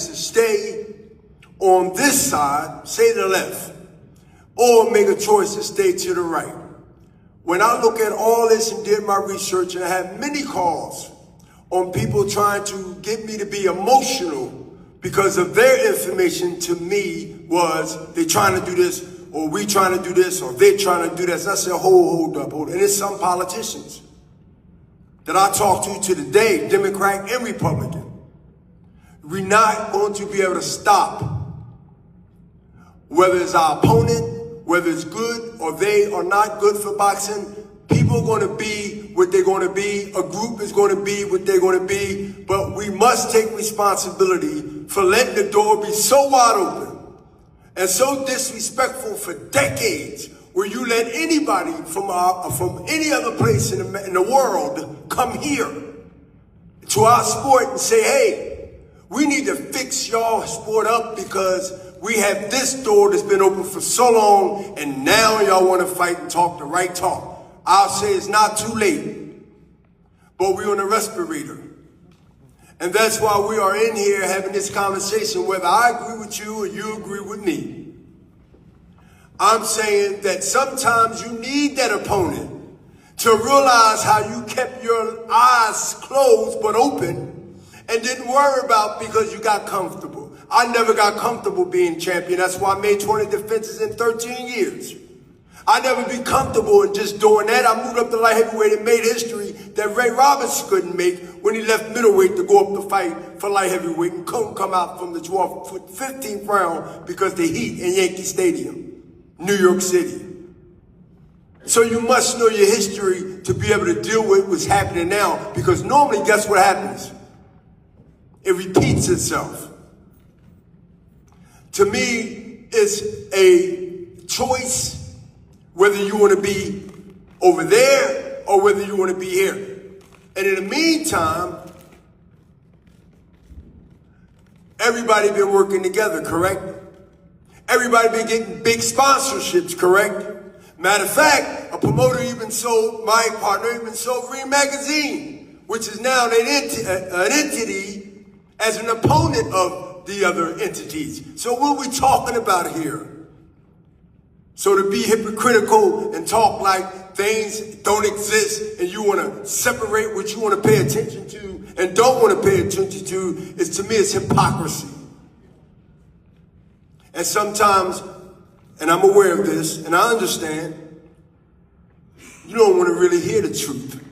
is to stay on this side, stay to the left, or make a choice to stay to the right. When I look at all this and did my research, and I had many calls on people trying to get me to be emotional because of their information to me was they trying to do this, or we trying to do this, or they trying to do this. I said, hold up. And it's some politicians that I talk to today, Democrat and Republican. We're not going to be able to stop whether it's our opponent, whether it's good or they are not good for boxing. People are going to be what they're going to be. A group is going to be what they're going to be. But we must take responsibility for letting the door be so wide open and so disrespectful for decades, where you let anybody from any other place in the world come here to our sport and say, hey, we need to fix y'all sport up because we have this door that's been open for so long, and now y'all want to fight and talk the right talk. I'll say it's not too late, but we're on a respirator. And that's why we are in here having this conversation, whether I agree with you or you agree with me. I'm saying that sometimes you need that opponent to realize how you kept your eyes closed but open and didn't worry about because you got comfortable. I never got comfortable being champion. That's why I made 20 defenses in 13 years. I never be comfortable in just doing that. I moved up to light heavyweight and made history that Ray Roberts couldn't make when he left middleweight to go up to fight for light heavyweight and couldn't come out from the 15th round because the heat in Yankee Stadium, New York City. So you must know your history to be able to deal with what's happening now, because normally, guess what happens? It repeats itself. To me, it's a choice whether you want to be over there or whether you want to be here. And in the meantime, everybody been working together, correct? Everybody been getting big sponsorships, correct? Matter of fact, a promoter even sold, my partner even sold Green Magazine, which is now an entity as an opponent of the other entities. So what are we talking about here? So to be hypocritical and talk like things don't exist and you want to separate what you want to pay attention to and don't want to pay attention to, is, to me, it's hypocrisy. And sometimes, and I'm aware of this, and I understand, you don't want to really hear the truth.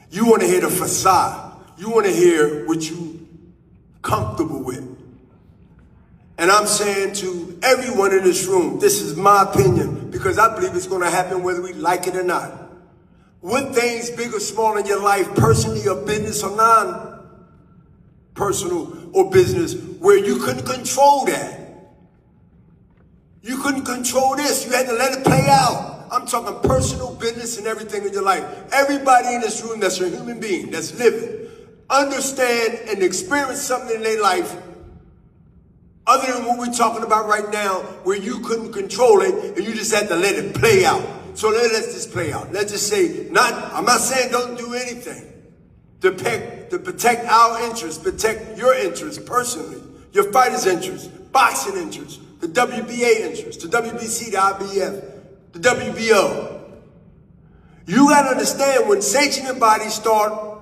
You want to hear the facade. You want to hear what you're comfortable with. And I'm saying to everyone in this room, this is my opinion, because I believe it's going to happen whether we like it or not. What things, big or small, in your life, personally or business or non-personal or business, where you couldn't control that? You couldn't control this. You had to let it play out. I'm talking personal, business, and everything in your life. Everybody in this room that's a human being, that's living, understand and experience something in their life other than what we're talking about right now, where you couldn't control it and you just had to let it play out. So let's just play out. Let's just say, I'm not saying don't do anything to protect our interests, protect your interests personally, your fighters' interests, boxing interests, the WBA interests, the WBC, the IBF, the WBO. You got to understand, when sanctioning bodies start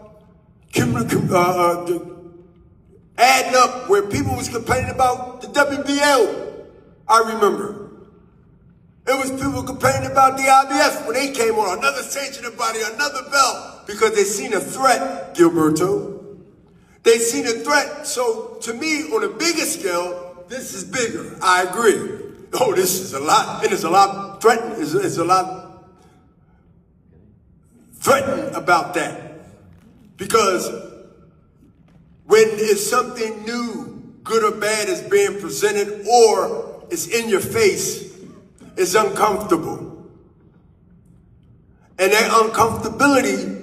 adding up, where people was complaining about the WBO, I remember. It was people complaining about the IBF when they came on, another sanctioning body, another belt, because they seen a threat, Gilberto. They seen a threat. So to me, on a bigger scale, this is bigger. I agree. Oh, this is a lot, and it's a lot threatening. It's a lot threatening about that, because when it's something new, good or bad, is being presented or it's in your face, it's uncomfortable. And that uncomfortability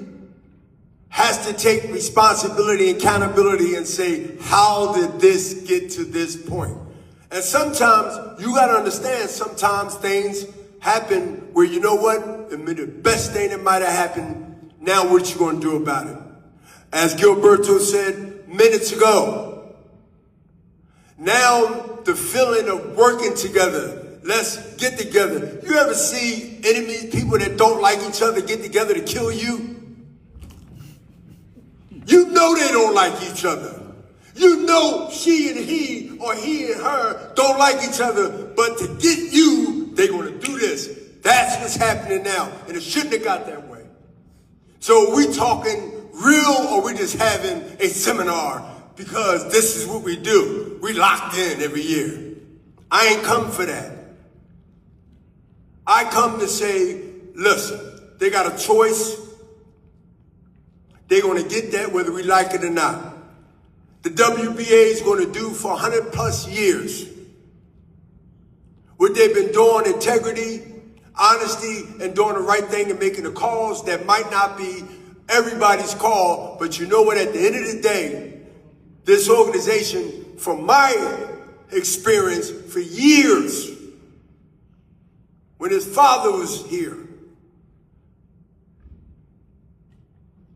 has to take responsibility and accountability and say, how did this get to this point? And sometimes, you got to understand, sometimes things happen where, you know what, the best thing that might have happened, now what you going to do about it? As Gilberto said minutes ago, Now the feeling of working together, let's get together. You ever see enemies, people that don't like each other get together to kill you? You know they don't like each other. You know she and he or he and her don't like each other, but to get you, they're going to do this. That's what's happening now, and it shouldn't have got that way. So are we talking real or we just having a seminar because this is what we do? We locked in every year. I ain't come for that. I come to say, listen, they got a choice. They're going to get that whether we like it or not. The WBA is going to do for 100 plus years what they've been doing, integrity, honesty, and doing the right thing and making the calls that might not be everybody's call. But you know what? At the end of the day, this organization, from my experience for years, when his father was here,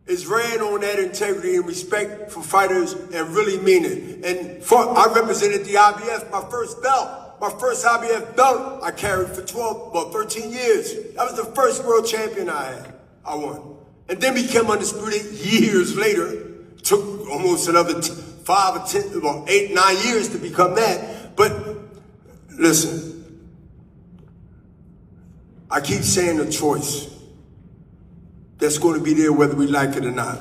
is ran on that integrity and respect for fighters and really mean it. And I represented the IBF, my first belt. My first IBF belt I carried for 13 years. That was the first world champion I won. And then became undisputed years later. Took almost another 8, 9 years to become that. But listen, I keep saying the choice that's going to be there whether we like it or not.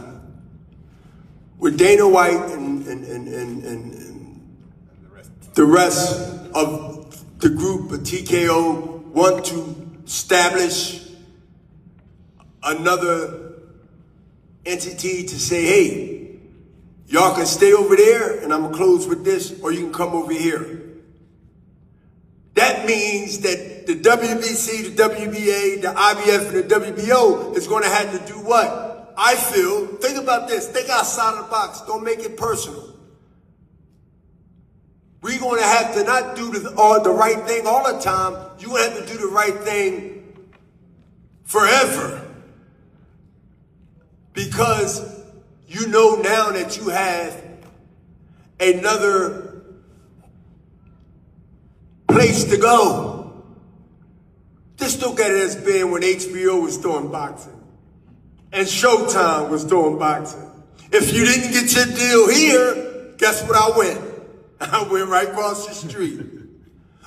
With Dana White and the rest of the group of TKO want to establish another entity to say, hey, y'all can stay over there and I'm going to close with this, or you can come over here. That means that the WBC, the WBA, the IBF, and the WBO is going to have to do what? I feel, think about this, think outside of the box, don't make it personal. We're going to have to not do the right thing all the time. You're going to have to do the right thing forever. Because you know now that you have another place to go. Just look at it as being when HBO was doing boxing and Showtime was doing boxing. If you didn't get your deal here, guess what I went? I went right across the street.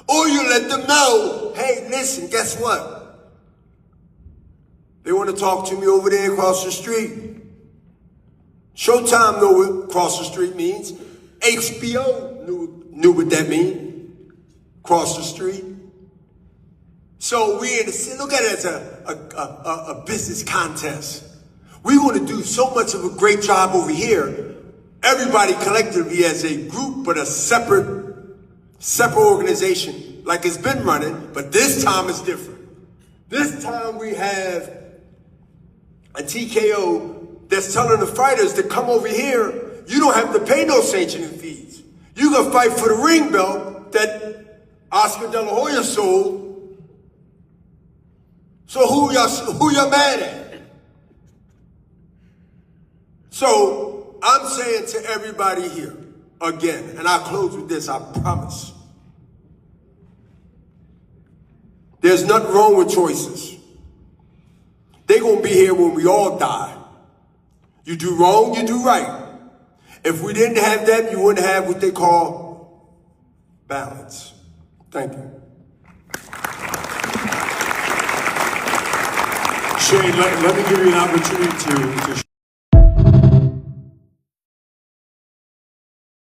Or you let them know, hey, listen, guess what? They want to talk to me over there across the street. Showtime knew what across the street means. HBO knew what that means. Cross the street. So we look at it as a business contest. We want to do so much of a great job over here. Everybody collectively as a group, but a separate organization, like it's been running. But this time it's different. This time we have a TKO that's telling the fighters to come over here. You don't have to pay no sanctioning fees. You can fight for the ring belt that Oscar De La Hoya sold. So who y'all mad at? So I'm saying to everybody here, again, and I'll close with this, I promise. There's nothing wrong with choices. They're going to be here when we all die. You do wrong, you do right. If we didn't have that, you wouldn't have what they call balance. Thank you. Shane, let me give you an opportunity to